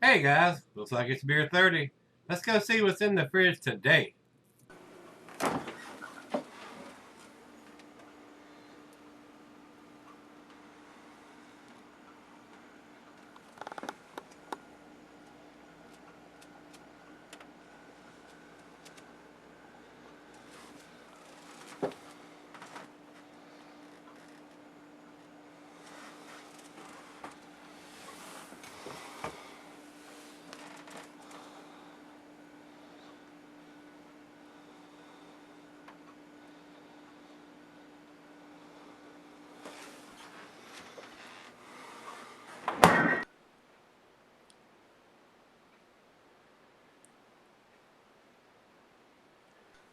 Hey guys, looks like it's beer 30. Let's go see what's in the fridge today.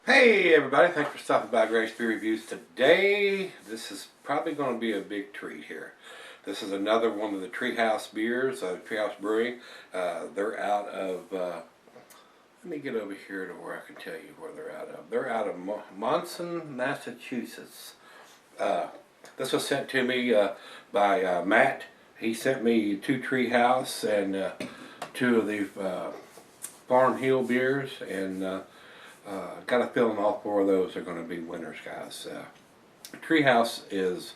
Hey everybody, thanks for stopping by Gregsbeerreviews today. This is probably going to be a big treat here. This is another one of the Treehouse beers, Treehouse Brewing. They're out of, let me get over here to where I can tell you where they're out of. They're out of Monson, Massachusetts. This was sent to me by Matt. He sent me two Treehouse and two of the Farm Hill beers, and got a feeling all four of those are going to be winners, guys. Treehouse is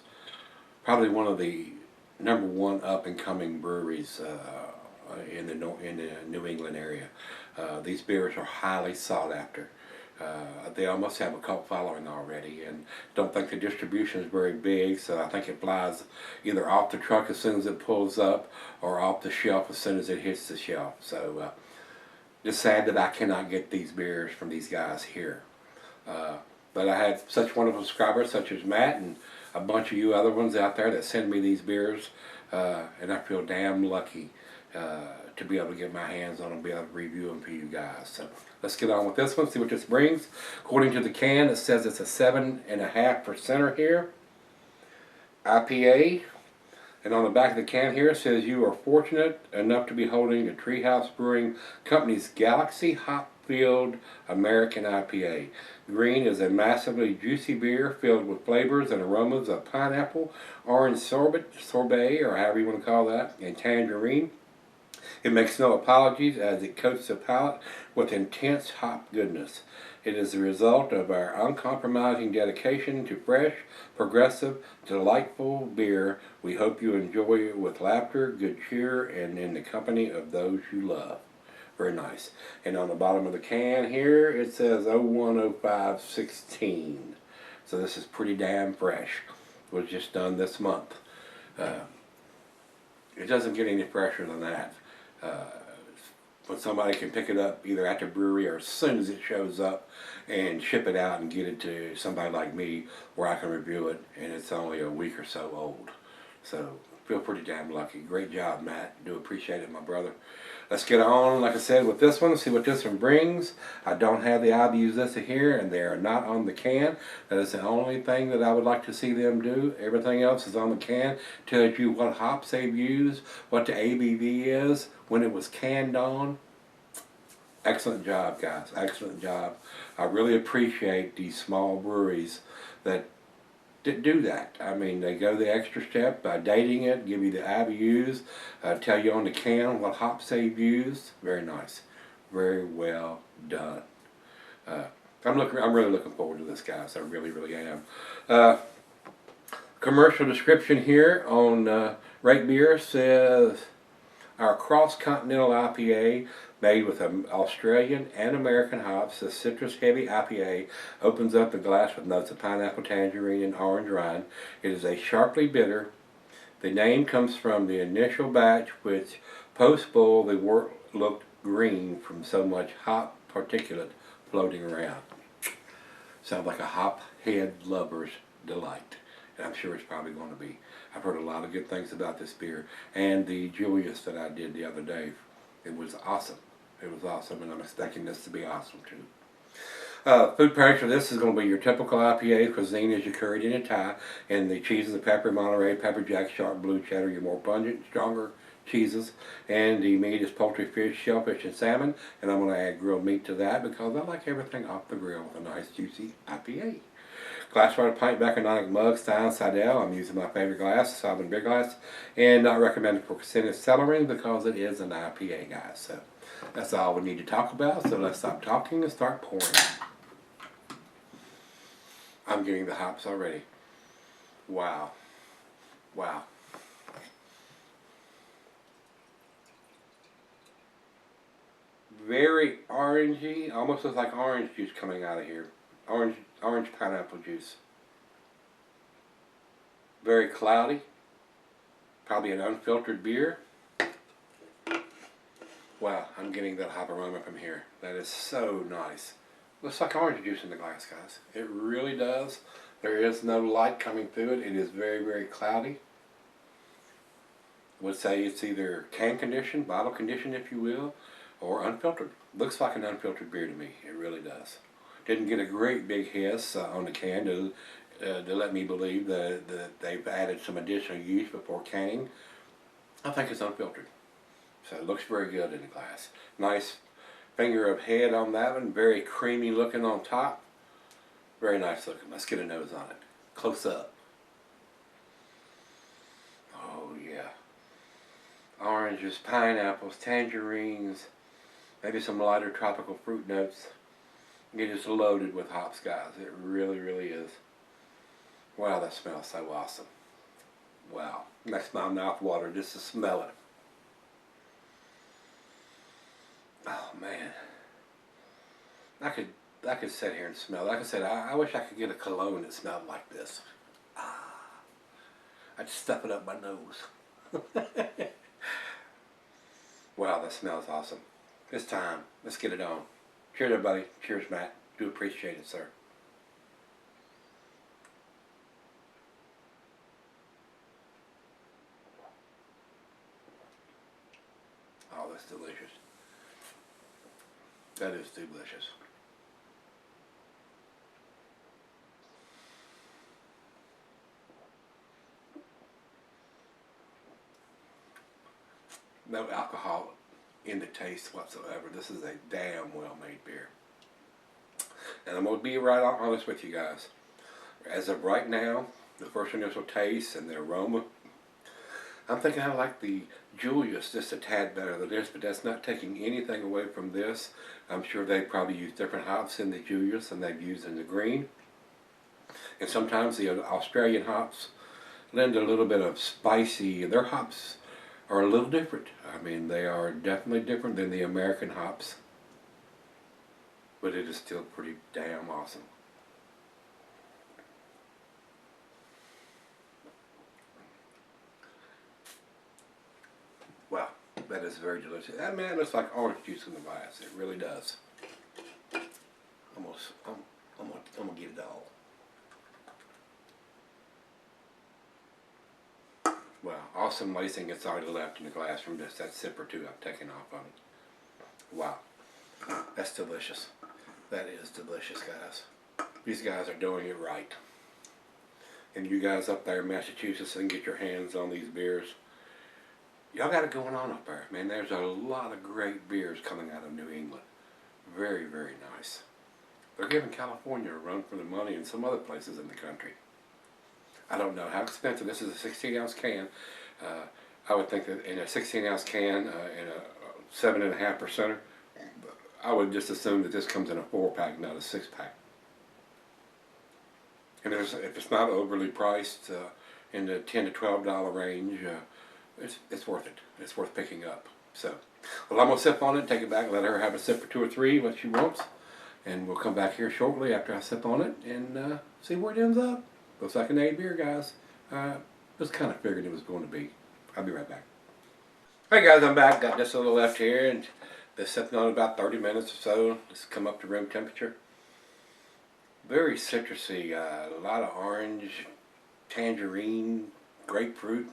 probably one of the number one up and coming breweries in the New England area. These beers are highly sought after. They almost have a cult following already, and don't think the distribution is very big, so I think it flies either off the truck as soon as it pulls up or off the shelf as soon as it hits the shelf. So just sad that I cannot get these beers from these guys here. But I had such wonderful subscribers such as Matt and a bunch of you other ones out there that send me these beers, and I feel damn lucky to be able to get my hands on them, be able to review them for you guys. So let's get on with this one, see what this brings. According to the can, it says it's a 7.5% here, IPA. And on the back of the can here it says you are fortunate enough to be holding the Treehouse Brewing Company's Galaxy Hop-Filled American IPA. Green is a massively juicy beer filled with flavors and aromas of pineapple, orange sorbet, or however you want to call that, and tangerine. It makes no apologies as it coats the palate with intense hop goodness. It is the result of our uncompromising dedication to fresh, progressive, delightful beer. We hope you enjoy it with laughter, good cheer, and in the company of those you love. Very nice. And on the bottom of the can here, it says 010516. So this is pretty damn fresh. It was just done this month. It doesn't get any fresher than that. Uh, when somebody can pick it up either at the brewery or as soon as it shows up and ship it out and get it to somebody like me where I can review it, and it's only a week or so old. So feel pretty damn lucky. Great job, Matt. Do appreciate it, my brother. Let's get on, like I said, with this one, see what this one brings. I don't have the IBUs listed here, and they are not on the can. That is the only thing that I would like to see them do. Everything else is on the can. Tells you what hops they've used, what the ABV is, when it was canned on. Excellent job, guys. Excellent job. I really appreciate these small breweries that do that. I mean, they go the extra step by dating it, give you the IBUs, tell you on the can what hops they've used. Very nice. Very well done. Uh, I'm really looking forward to this, guys. I really, really am. Commercial description here on Rate Beer says our cross-continental IPA made with Australian and American hops, the citrus-heavy IPA opens up the glass with notes of pineapple, tangerine, and orange rind. It is a sharply bitter. The name comes from the initial batch, which post-boil the wort looked green from so much hop particulate floating around. Sounds like a hop head lover's delight. And I'm sure it's probably going to be. I've heard a lot of good things about this beer. And the Julius that I did the other day, it was awesome. It was awesome, and I'm expecting this to be awesome too. Food pairing for this is going to be your typical IPA. Cuisine is your curried in a Thai, and the cheeses are pepper Monterey, pepper jack, sharp blue cheddar, your more pungent, stronger cheeses. And the meat is poultry, fish, shellfish, and salmon. And I'm going to add grilled meat to that because I like everything off the grill with a nice juicy IPA. Glassware pint Bacchanonic mug, style Sidell. I'm using my favorite glass, the Sovereign Beer Glass, and not recommended for Crescentic cellaring because it is an IPA, guys. So that's all we need to talk about. So let's stop talking and start pouring. I'm getting the hops already. Wow. Wow. Very orangey, almost looks like orange juice coming out of here. Orange pineapple juice. Very cloudy. Probably an unfiltered beer. Wow, I'm getting that hop aroma from here. That is so nice. Looks like orange juice in the glass, guys. It really does. There is no light coming through it. It is very, very cloudy. I would say it's either can conditioned, bottle conditioned if you will, or unfiltered. Looks like an unfiltered beer to me. It really does. Didn't get a great big hiss on the can to let me believe that they've added some additional yeast before canning. I think it's unfiltered. So it looks very good in the glass. Nice finger of head on that one. Very creamy looking on top. Very nice looking. Let's get a nose on it. Close up. Oh yeah. Oranges, pineapples, tangerines, maybe some lighter tropical fruit notes. It is loaded with hops, guys. It really, really is. Wow, that smells so awesome. Wow. Makes my mouth water just to smell it. Oh man. I could sit here and smell it. Like I said, I wish I could get a cologne that smelled like this. I'd stuff it up my nose. Wow, that smells awesome. It's time. Let's get it on. Cheers, everybody. Cheers, Matt. Do appreciate it, sir. Oh, that's delicious. That is delicious. No alcohol in the taste whatsoever. This is a damn well made beer. And I'm going to be right honest with you guys. As of right now, the first initial taste and the aroma, I'm thinking I like the Julius just a tad better than this, but that's not taking anything away from this. I'm sure they probably use different hops in the Julius than they've used in the green. And sometimes the Australian hops lend a little bit of spicy. Their hops are a little different. I mean, they are definitely different than the American hops. But it is still pretty damn awesome. Wow, that is very delicious. That man looks like orange juice in the glass. It really does. I'm gonna get it all. Wow, awesome lacing. It's already left in the glass from just that sip or two I've taken off of it. Wow, that's delicious. That is delicious, guys. These guys are doing it right. And you guys up there in Massachusetts and get your hands on these beers. Y'all got it going on up there, man. There's a lot of great beers coming out of New England. Very, very nice. They're giving California a run for the money and some other places in the country. I don't know how expensive. This is a 16-ounce can. I would think that in a 16-ounce can, in a 7.5%, I would just assume that this comes in a 4-pack, not a 6-pack. And if it's not overly priced in the $10 to $12 range, it's worth it. It's worth picking up. So, well, I'm gonna sip on it, take it back, let her have a sip or 2 or 3, what she wants, and we'll come back here shortly after I sip on it and see where it ends up. Looks like an A beer, guys. Just kind of figured it was going to be. I'll be right back. Hey guys, I'm back. Got just a little left here, and been sitting on about 30 minutes or so. Just come up to room temperature. Very citrusy. A lot of orange, tangerine, grapefruit.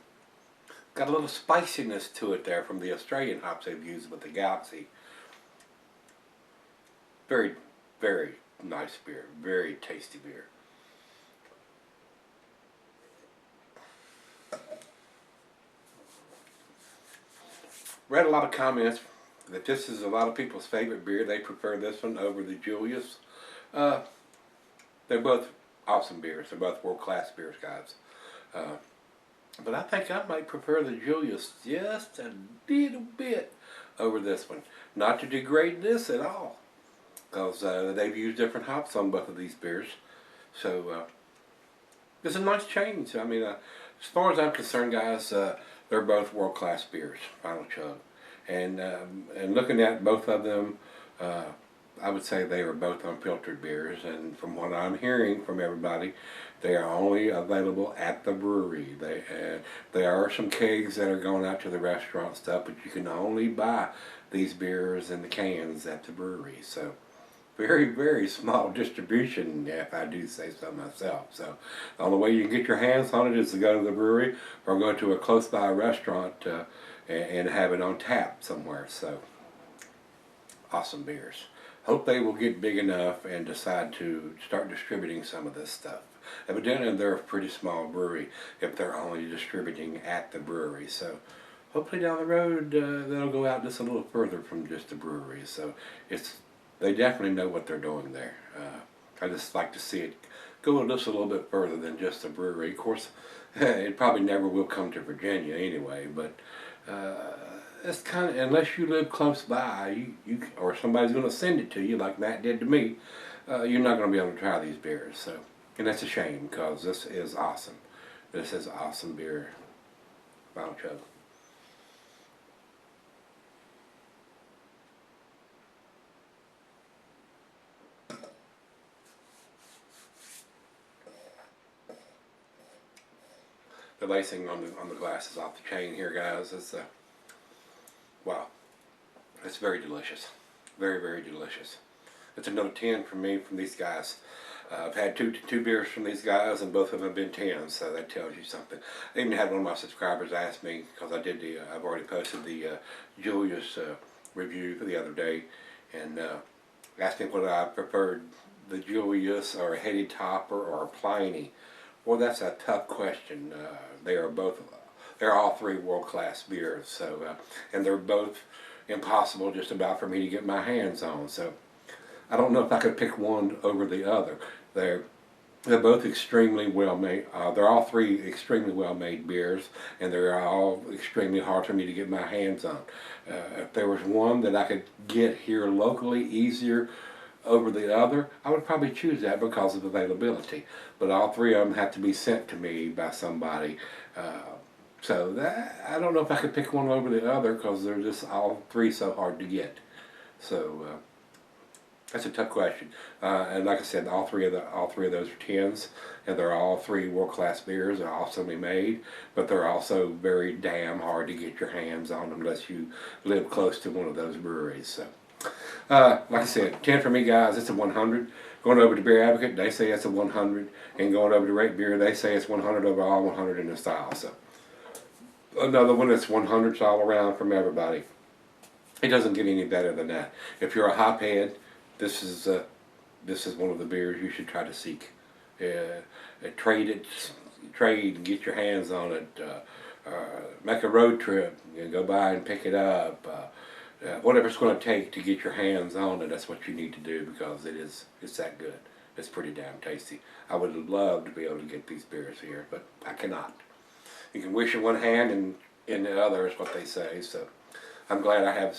Got a little spiciness to it there from the Australian hops they've used with the Galaxy. Very, very nice beer. Very tasty beer. Read a lot of comments that this is a lot of people's favorite beer. They prefer this one over the Julius. They're both awesome beers. They're both world-class beers, guys. But I think I might prefer the Julius just a little bit over this one. Not to degrade this at all, because they've used different hops on both of these beers. So it's a nice change. I mean, as far as I'm concerned, guys, they're both world-class beers. Final chug, and looking at both of them, I would say they are both unfiltered beers. And from what I'm hearing from everybody, they are only available at the brewery. There are some kegs that are going out to the restaurant stuff, but you can only buy these beers in the cans at the brewery. So very, very small distribution, if I do say so myself. So the only way you can get your hands on it is to go to the brewery or go to a close by restaurant and have it on tap somewhere. So awesome beers. Hope they will get big enough and decide to start distributing some of this stuff. Evidently they're a pretty small brewery if they're only distributing at the brewery. So hopefully down the road they'll go out just a little further from just the brewery. So they definitely know what they're doing there. I just like to see it go just a little bit further than just the brewery. Of course, it probably never will come to Virginia anyway, but it's kind of, unless you live close by, or somebody's going to send it to you like Matt did to me, you're not going to be able to try these beers. So, and that's a shame, because this is awesome. This is awesome beer. Final chug. The lacing on the glass is off the chain here, guys. It's wow, it's very delicious, very, very delicious. It's another 10 from me from these guys. I've had two beers from these guys, and both of them have been 10, so that tells you something. I even had one of my subscribers ask me, because I've already posted the Julius review the other day, and asked me whether I preferred the Julius or a Heady Topper or a Pliny. Well, that's a tough question. They're all three world-class beers, so and they're both impossible just about for me to get my hands on. So I don't know if I could pick one over the other. They're both extremely well made. They're all three extremely well made beers, and they're all extremely hard for me to get my hands on. If there was one that I could get here locally easier over the other, I would probably choose that because of availability. But all three of them have to be sent to me by somebody. So I don't know if I could pick one over the other, because they're just all three so hard to get. So that's a tough question. And like I said, all three of those are 10s, and they're all three world-class beers. They're awesomely made, but they're also very damn hard to get your hands on unless you live close to one of those breweries. So. Like I said, 10 for me, guys. It's a 100. Going over to Beer Advocate, they say it's a 100, and going over to Rate Beer, they say it's 100 overall, 100 in the style. So another one that's 100s all around from everybody. It doesn't get any better than that. If you're a hophead, this is one of the beers you should try to seek. Trade and get your hands on it. Make a road trip and go by and pick it up. Whatever it's going to take to get your hands on it, that's what you need to do, because it's that good. It's pretty damn tasty. I would love to be able to get these beers here, but I cannot. You can wish in one hand and in the other is what they say. So I'm glad I have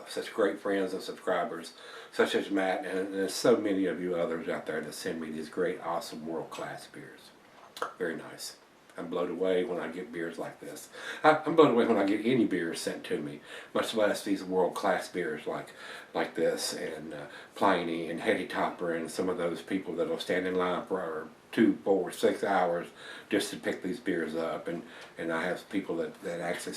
such great friends and subscribers, such as Matt, and there's so many of you others out there that send me these great, awesome, world-class beers. Very nice. I'm blown away when I get beers like this. I'm blown away when I get any beers sent to me, much less these world-class beers like this, and Pliny and Heady Topper, and some of those people that will stand in line for 2, 4, 6 hours just to pick these beers up. And I have people that actually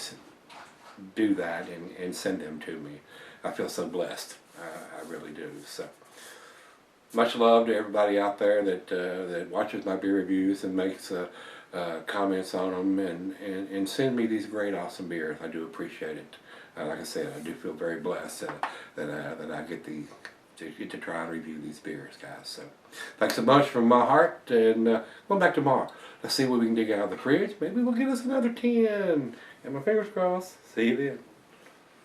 do that and send them to me. I feel so blessed. I really do. So much love to everybody out there that watches my beer reviews and makes comments on them and send me these great, awesome beers. I do appreciate it. Like I said, I do feel very blessed that I get to try and review these beers, guys. So thanks a bunch from my heart, and we'll back tomorrow. Let's see what we can dig out of the fridge. Maybe we'll get us another 10. And my fingers crossed. See you then.